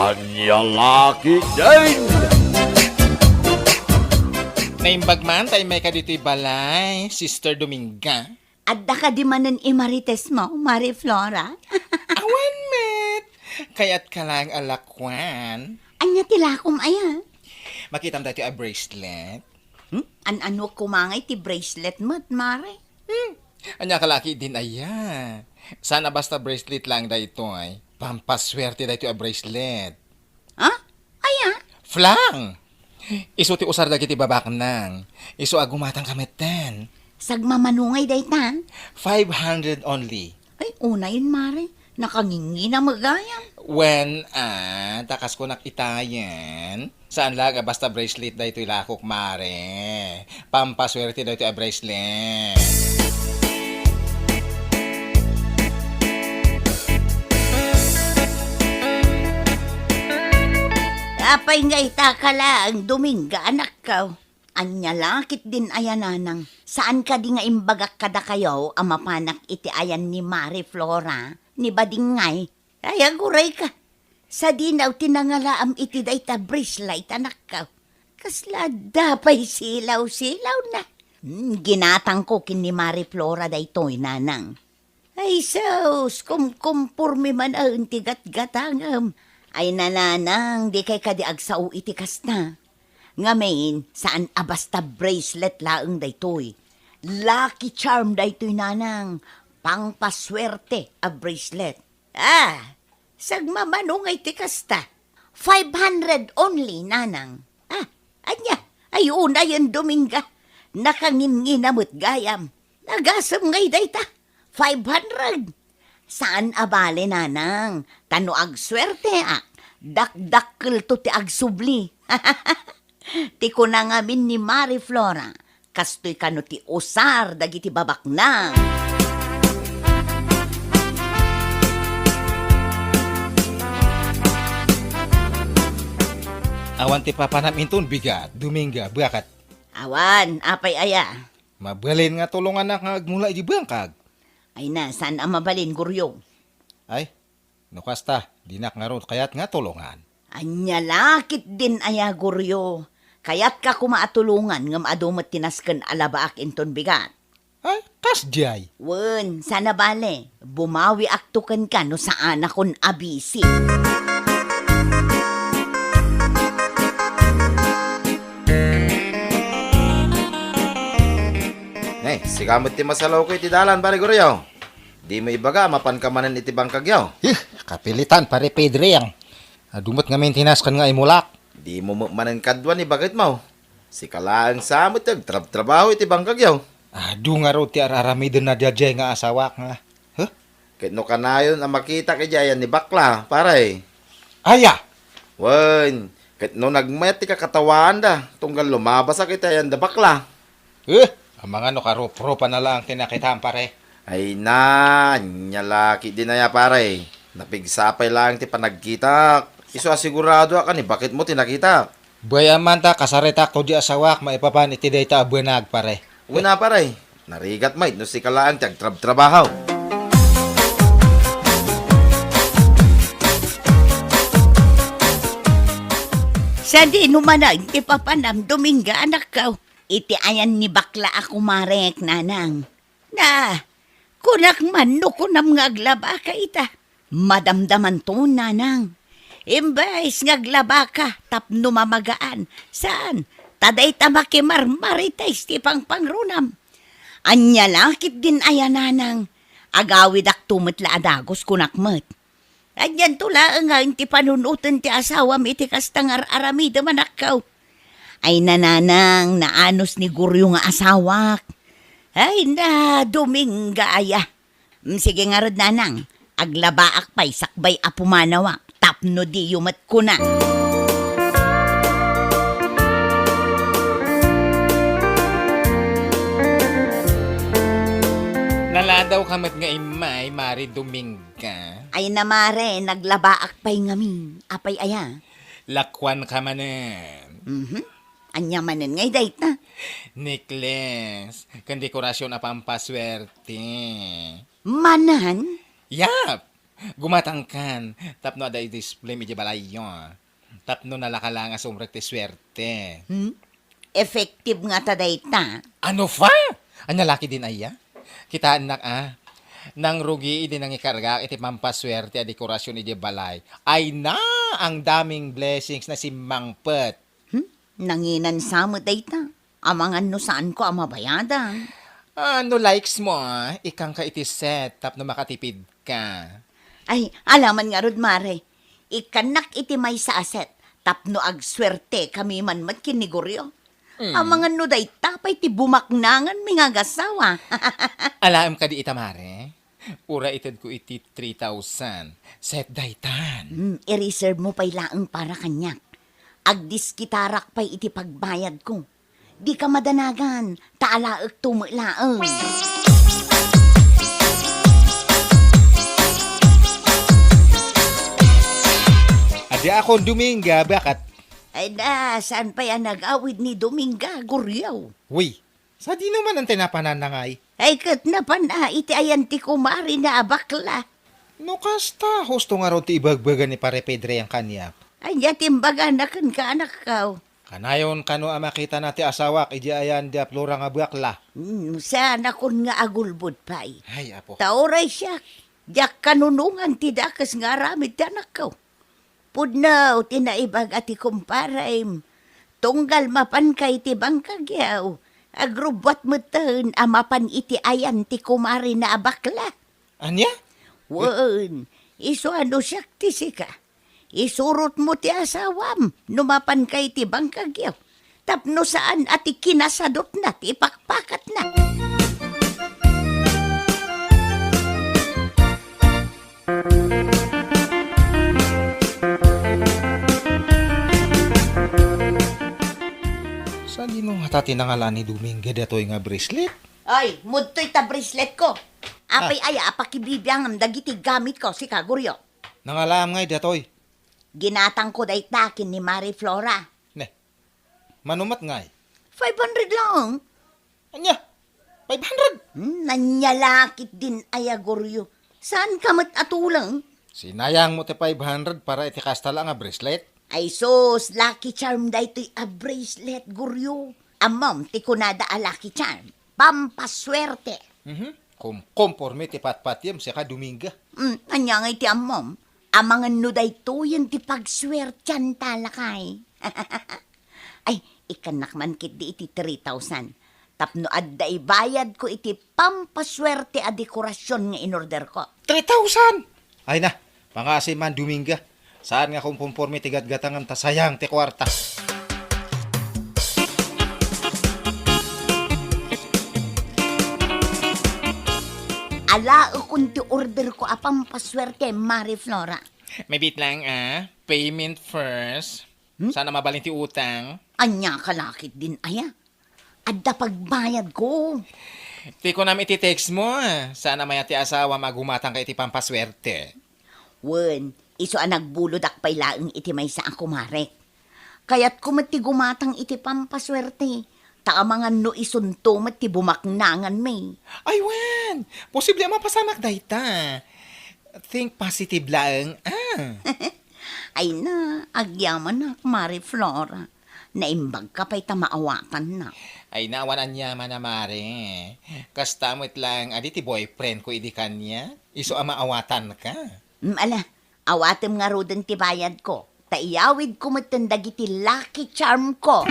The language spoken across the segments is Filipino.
Anyang laki din! Naimbagman tayo may kadito'y balay, Sister Dominga. Adda ka di manan imarites mo, Marie Flora. Awan, met! Kaya't ka lang alakwan. Anya tilakom aya. Makitam tayo a bracelet. Ano kumangay ti bracelet mo't, Mare? Anya kalaki din aya. Sana basta bracelet lang da ito ay. Pampaswerte da ito a bracelet. Ha? Aya? Flang! Iso ti usar da kiti babak nang. Iso agumatang kametan. Sagmamanungay day ta. 500 only. Ay, una yun, Mare. Nakangingi na magayam. When, takas ko nakitayan. Saan laga basta bracelet da ito'y lakok, mare. Pampaswerte da ito'y bracelet. Apay nga itakala ang Dominga, anak ka. Anya lakit din ayananang. Saan ka di nga imbagak kada kayo ang mapanak iti ayan ni Marie Flora, ni Badingay. Ay, aguray ka. Sa dinaw tinangalaam iti dayta bracelet, anak ka. Kasla dapay silaw-silaw na. Ginatang ko kin ni Marie Flora daytoy nanang. Ay, sus, kumkumpurmi man ang tigat-gatangam. Ay nananang, di kay kadi agsao iti kas na. Ngamin, saan abasta bracelet laeng daytoy. Lucky charm daytoy nanang. Pangpaswerte a bracelet. Sagmamanungay ti kasta. 500 only, nanang. Anya, ayun na yan Dominga. Nakangin-nginamot gayam. Nagasam ngay dayta. 500. Saan abale, nanang? Tano ag swerte, Dakdakkel to ti ag subli. Ti ko na ngamin ni Marie Flora. Kastoy kano ti usar, dagiti babak na. Awan ti papanam inton bigat, Dominga, bakat. Awan, apay aya. Mabalin nga tulungan na nga agmula iti bangkag. Ay na, saan ang mabalin, Guryo? Ay, nukasta, dinak nga ron, kaya't nga tulungan. Anya lakit din aya, Guryo. Kaya't ka kumaatulungan ngam adumat tinasken alabaak inton bigat. Ay, kasjay. Wen, sana bale, bumawi aktukan ka no saan akon abisi. Sikamot ti masalaw ko iti dalan, pare Guryo. Di mo ibaga, mapan ka manan iti bangkag yaw. Kapilitan, pare Pedro yang. Dumot nga maintenance kan nga imulak. Di mo manan kadwan ni bagit mo. Si kalaang samot yung trabaho iti bangkag yaw. Nga ro ti araramidin na diyajay nga asawak nga. Kahit no kanayon ang makita kay Jayan ni bakla, pare. Aya! Wen, kahit no nagmet ti kakatawaan da, tunggal lumabas sa kita yan da bakla. Ang mga karup-rupa na lang tinakitaan, pare. Ay na, nyalaki din na ya, pare. Napigsapay lang ti panagkita. Iso asigurado ka ni bakit mo tinakita. Bayaman ta, kasarita ko di asawak, maipapan iti dayta abuenag, pare. Una, pare. Narigat may, no si kalaang tiyag-trabaho. Sa di numanag, ipapanam, Dominga, anak ka. Iti ayan ni bakla ako marek, nanang. Kunak man no kunam ngaglaba ka ita. Madamdaman to, nanang. Imbes ngaglaba ka, tapno mamagaan. Saan? Taday tamakimarmaritais ti pangrunam. Anya lakit din ayan, nanang. Agawid ak tumitla adagos kunakmet. Adyan tula nga ti panunutan ti asawam iti kastangar aramida manakaw. Ay nananang naanos ni Guryo nga asawak. Ay na, Dominga aya. Sige nga rod nanang, aglabaak pa'y sakbay apumanawak, tapno di yumat ko na. Naladaw kamat nga imay, Mari Dominga. Ay na mare, naglabaak pa'y ngamin, apay aya. Lakwan ka manen. Anyamanan ngay dayt na. Necklace, kan dekorasyon na pampaswerte. Manan? Yap! Gumatangkan. Tapno ada i-display medyo balayo. Tapno nalakalang asumrek ti swerte. Effective nga ta dayta. Ano fa? Ang lalaki din aya? Kita anak nang rugi idi nang ikarga iti pampaswerte a dekorasyon iti balay. Ay na ang daming blessings na si Mangpet. Nanginan sa mo dayta. Amangan no saan ko ang mabayadan. Ano likes mo ikang ka iti set tapno makatipid ka. Ay, alaman nga rod, Mare. Ikanak iti may sa aset. Tapno ag swerte kami man kiniguryo. Ang mga nuday tapay ti bumaknangan mi nga gasawa. Alam ka di itamare? Ura ited ko iti 3,000. Set daytan. I-reserve mo pa'y laang para kanyak. Agdiskitarak pa'y iti pagbayad ko. Di ka madanagan. Taalaag tumulaang. Adi ako Dominga, bakit? Ay da, saan pa yan nag-awid ni Dominga, Guryaw? Uy, sa di naman ang tinapananangay. Ay kat na pa na, iti ayan ti kumari na abakla. No kasta, husto nga ron ti ibagbagan ni Pare Pedre ang kanyak. Ay timbaga na kan ka anak kaw. Kanayon kano ang makita nati asawak, iji ayan di aplura nga bakla. Sana kun nga agulbod pa'y. Ay, apo. Tauray siya, diyak kanunungan ti dakas nga ramid ti anak kaw. Pudnaw, tinaibag ati kumparaim. Tunggal mapan kay ti bangkagyaw. Agrubot mo ten, amapan iti ayan ti kumari na abakla. Anya? Wan, iso ano siya ti sika. Isurot mo ti asawam, numapan kay ti bangkagyaw. Tapno saan ati kinasadot na ti pakpakat na. Saan di nung hatati nangalan ni Dominga datoy nga bracelet? Ay, mudtoy ta bracelet ko. Apay aya, apakibibiyang dagiti gamit ko si Kaguryo. Nangalam ngay datoy. Ginatang ko day takin ni Marie Flora. Ne, manumat ngay. 500 lang. Anya? 500? Nanyalakit din aya, Guryo. Saan ka mat atulang? Sinayang mo ti 500 para iti kasta lang nga bracelet? Ay sos, Lucky Charm da ito'y a bracelet, Guryo. Amam, ti kunada a Lucky Charm. Pampaswerte. Kung conforme ti patpatyam siya ka Dominga. Anya nga iti amam. Amangan no da ito yung ti pagswertyan talakay. Ay, ikanak man kit di iti 3,000. Tapno adda ibayad ko iti pampaswerte a dekorasyon nga inorder ko. 3,000! Ay na, pangasi man Dominga. Saan nga kung conforme ti gatgatangan ta sayang ti kwarta. Ala, kung ti order ko a pampaswerte, Marie Flora. May bit lang payment first. Sana mabalin ti utang. Anya kalakit din aya. Adda pagbayad ko. Ti ko namin iti-text mo. Sana maya ti asawa magumatang kay ti pampaswerte. Wen, iso ang nagbulodak pa'y laeng iti may sa ako marek. Kaya't kumati gumatang iti pampaswerte. Taamangan no isunto mati bumaknangan may. Ay, wan! Posible mapasamak dayta. Think positive lang. Ay na, agyaman na, Marie Flora. Naimbag ka pa'y tamaawatan na. Ay, nawanan niya manamare. Kastamit lang, adi ti boyfriend ko idi kanya. Iso amaawatan ka. Ala, awatem nga rodan ti bayad ko. Taiyawid ko matandag iti Lucky Charm ko.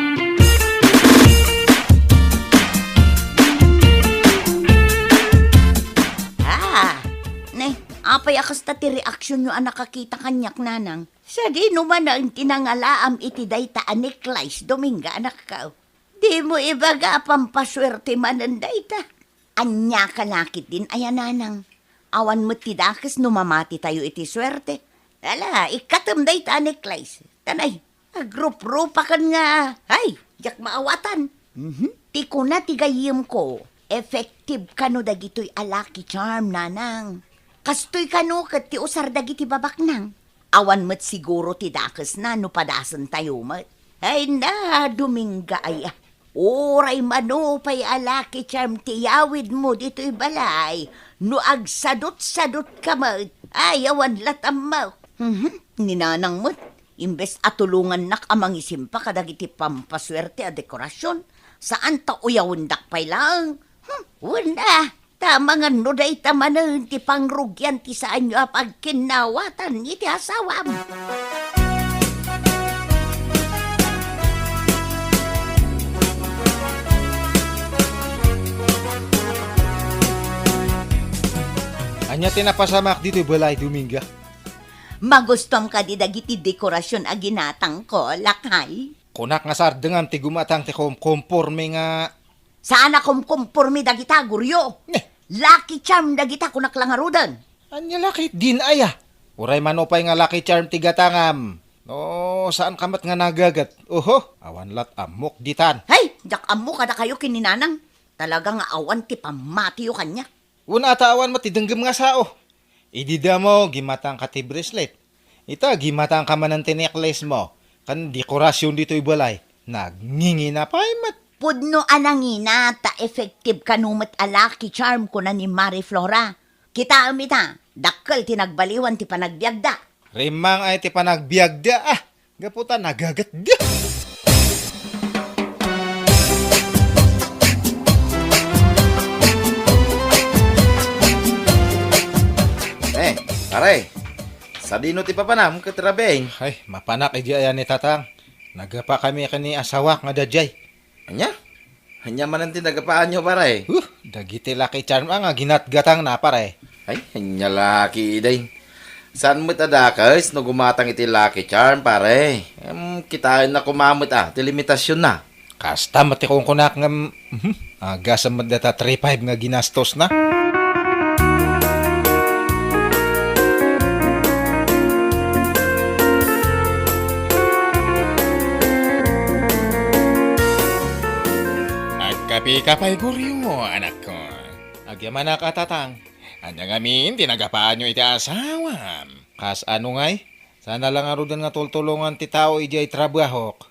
Apay akas ta ti reaksyon nyo ang nakakita kanyak nanang. Sa di naman ang tinangalaam iti dayta aniklice Dominga anak ka. Di mo ibaga pampaswerte manan dayta. Anya kalakit din ayan nanang. Awan mo tidakas numamati tayo iti swerte. Ala, ikatam dayta aniklice. Tanay, agrup-rupa kan nga. Ay, yak maawatan. Ti ko na tigayim ko. Effective kano dagito'y a Lucky Charm nanang. Kastoy kano kat ti usar dagiti babak nang. Awan met siguro ti dakas na no padasan tayo met. Ay na, Dominga ay. Oray mano pa'y a Lucky Charm ti yawid mo dito'y balay. no agsadot-sadot ka mo, ayawan latam mo. Ninanang mo, imbes atulungan nak amang isimpa kadagiti pampaswerte a dekorasyon, saan ta uyawon dakpay lang? Wala, tama nga no day tamanan ti pangrugyan ti saan nyo pagkinawatan iti asawam. Anya tinapasamak dito balay Dominga. Magustom ka di dagiti dekorasyon a ginatang ko, lakay. Kunak nga sardengan ti gumatang ti komporme nga. Saan akong kumpurmi dagita, guryo? Lucky charm dagita kunak lang arudan. Anya lakit din aya. Uray manopay nga lucky charm ti gatangam. No, saan kamat nga nagagat? Oho, awan lat amok ditan. Hey, jak amo kada kayo kininanang. Talaga nga awan ti pamatiyo kanya. Una atawan mo tidenggem nga sao. Idida mo, gimatang ka ti bracelet. Ita, gimatang ka man ng tinekles mo. Kan dekorasyon dito ibalay. Nagngingi na pa mat. Pudno anangina ta effective kanumat a lucky charm ko na ni Marie Flora. Kita amita, dakkel tinagbaliwan ti panagbiagda. Rimang ay ti panagbiagda ah. Gaputa nagagatda. Pare, sa dino ti papanam katrabeng. Ay, mapanak iji ayan ni tatang. Nagapa kami kani asawak nga dajay. Anya? Anya man ang tinagapaan nyo, pare. Dagiti laki charm nga ginatgatang na pare. Ay, anya laki day. Saan mo tadakas no gumatang iti lucky charm, pare? Kitain na kumamot ti limitasyon na. Kasta mati kong kunak nga aga sa madata 3-5 nga ginastos na. Kapay guryo, anak ko. Agyaman na katatang. Anya ngamin, tinagapaan nyo iti asawam. Kas ano ngay? Sana lang arudan nga tultulungan ti tao iti trabahok.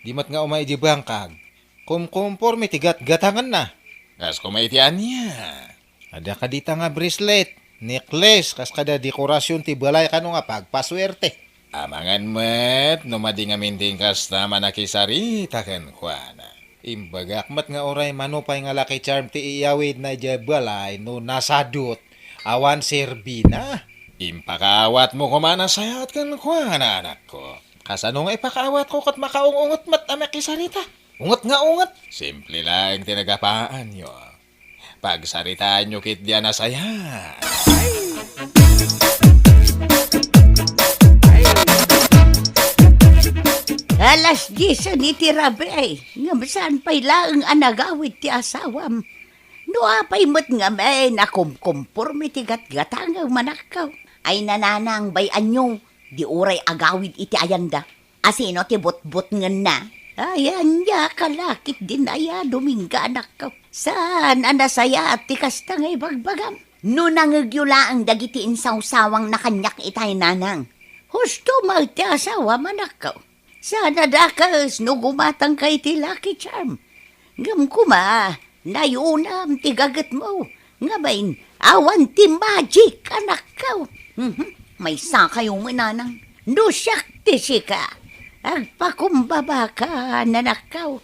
Di mat nga umay iti bangkag. Kumporme ti gatangan na. Kas kumay iti anya. Ada ka dita nga bracelet, necklace, kas kada dekorasyon ti balay kano nga pagpaswerte. Amangan met, numadi nga minting kas na manakisarita ken kuana. Imbagak mat nga oray manupay nga lucky charm ti iyawid na ija balay no nasadot awan serbina. Impakaawat mo kumana sayat kan kuana anak ko. Kasano nga ipakaawat ko kat makaungungot mat amakisarita. Ungot nga ungot. Simple lang tinagapaan nyo. Pagsaritaan nyo kit diyan na sayat. Alas 10 ni tirabe ay. Nga saan pa'y laang anagawit ti asawam. No apay mo't nga may nakumkumpurmi ti gatgatang manakaw. Ay nananang bayan nyo. Di uray agawid iti ayanda. Asino ti bot-bot nga na. Ayan ya kalakit din aya Dominga anak ko. Saan anasaya at ti kasta ngay bagbagam. No nangyula ang dagiti insawsawang nakanyak itay nanang. Husto magti asawa manakaw. Sana dakas no gumatang kay ti lucky charm. Ngam kuma, nayunam ti gagat mo. Ngabain, awan ti magic anak ko. May sakayong mananang. No siyak ti sika. Agpakumbaba ka nanak ko.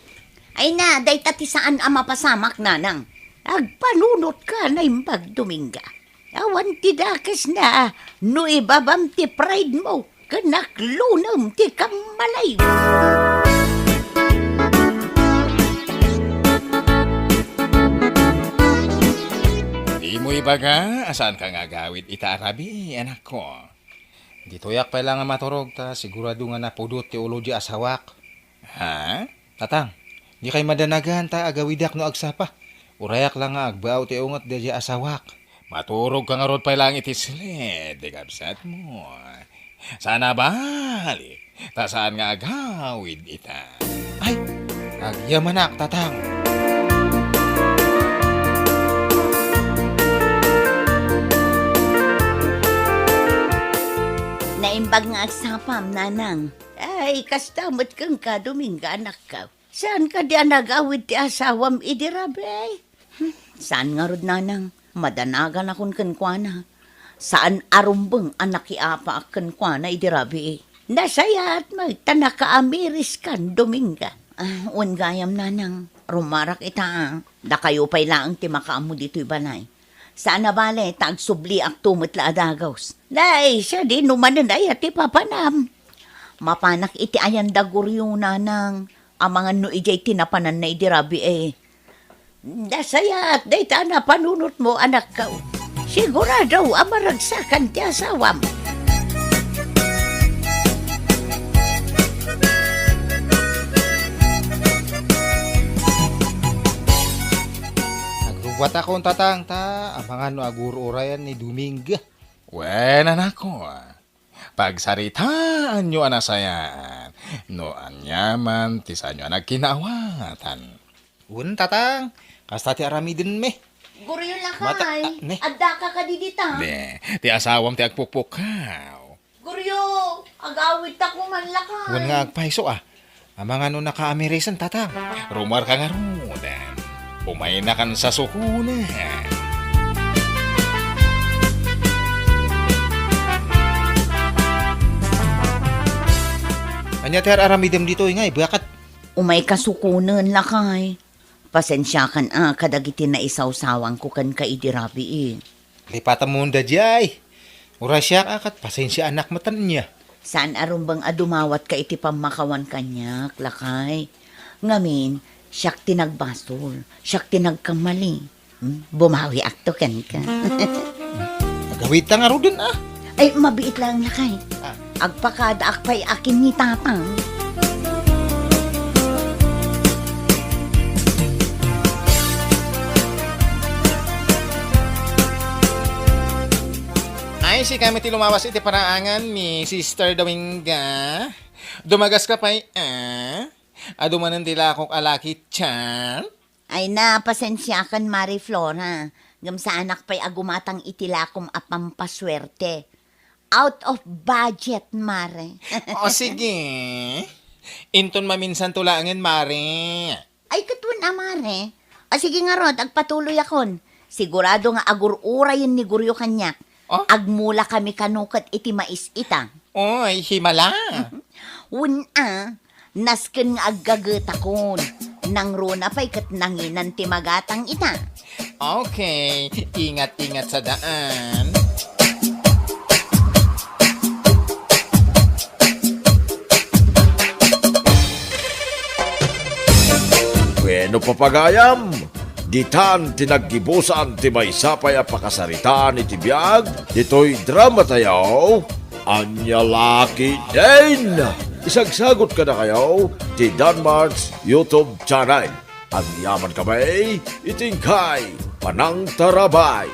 Ay na, day tati saan ang mapasamak nanang. Agpanunot ka na imbag Dominga. Awan ti dakas na, no ibabam ti pride mo. Kanaklunam ti kamalay. Di mo ibaga, asaan ka nga gawid itaarabi, anak ko. Ditoyak pa lang nga maturog ta, sigurado nga napudot ti ulo di asawak. Ha? Tatang, di kay madanagan ta agawidak no agsapa. Urayak lang nga agbaw ti ungot di asawak. Maturog ka nga rod pa lang iti sled, di kapsat mo. Sana balik, ta saan nga agawid ita. Ay, agyamanak, tatang. Naimbag nga agsapam, nanang. Ay, kastamot kang ka, Dominga, anak ka. Saan ka di nagawid ti asawam idirabe? Saan nga rod, nanang? Madanagan akong kankwana. Saan arumbeng anak iapa akan kwana idirabi. Nasaya at magtanaka amiris kan Dominga. Gayam nanang, rumarak ita. Da kayo pa'y laang ti makaamu dito'y balay. Saan na bale, tagsubli ak tumitla adagaws. Day, siya din numanan ay at ipapanam. Mapanak iti ayan daguryo nanang. Ang mga no ijay tinapanan na idirabi Nasaya at dayta na panunot mo anak ka. Sigurado amaragsakan ti asawam. Nagrubat akong tatang ta, ang mga no agururayan ni Dominga. Wen anako, pagsaritaan nyo anasayan, no anyaman ti sa nyo nagkinawatan. Tatang, kasta ti arami din me. Guryo Mata- lakay, ne. adda ka kadidita. Ne, ti asawam ti agpupukaw. Guryo, agawit ako man lakay. Wen nga agpaiso ang mga no naka-amerisan tatang. Rumar ka nga rudan, umay na kan sa sukunan. Anya ti aramidem dito ngay, bakat Umay kasukunan lakay. Pasensya kan kadagiti na isawsawang ko kan kaidirabi lipatan mo da jay. Ura siya akat, pasensya anak matan niya. Saan arumbang adumawat ka iti pamakawan kanyak, lakay. Ngamin, siyak tinagbasol, siyak tinagkamali. Bumawi akto kan ka. Magawit nga ro din Ay, mabiit lang lakay. Agpakada akpay akin ni tatang. Ay, si kami ti lumawas iti paraangan mi Sister Dominga. Dumagas ka pa'y, adumanan tila akong alaki tiyan. Ay na, pasensya kan Mari Flora. Ngam sa anak pa'y agumatang itilakom apampaswerte. Out of budget, Mare. O sige, inton maminsan tulangin, Mare. Ay, katun Mare. O sige nga rod, agpatuloy akon. Sigurado nga agurura yun ni Guryo kanyak. Oh? Agmula kami kanukat iti mais itang. Oy, himala. Nasken nga aggagetakon. Nang runa pa'y kat nanginan ti magatang ita. Okay, ingat-ingat sa daan. Bueno papagayam, ditan tinaggibusan ti may sapay a pakasaritaan iti biyag, dito'y drama tayo, Anya Laki din! Isagsagot ka na kayo ti Danmarks YouTube channel. Ang yaman kamay, itingkay, panang tarabay.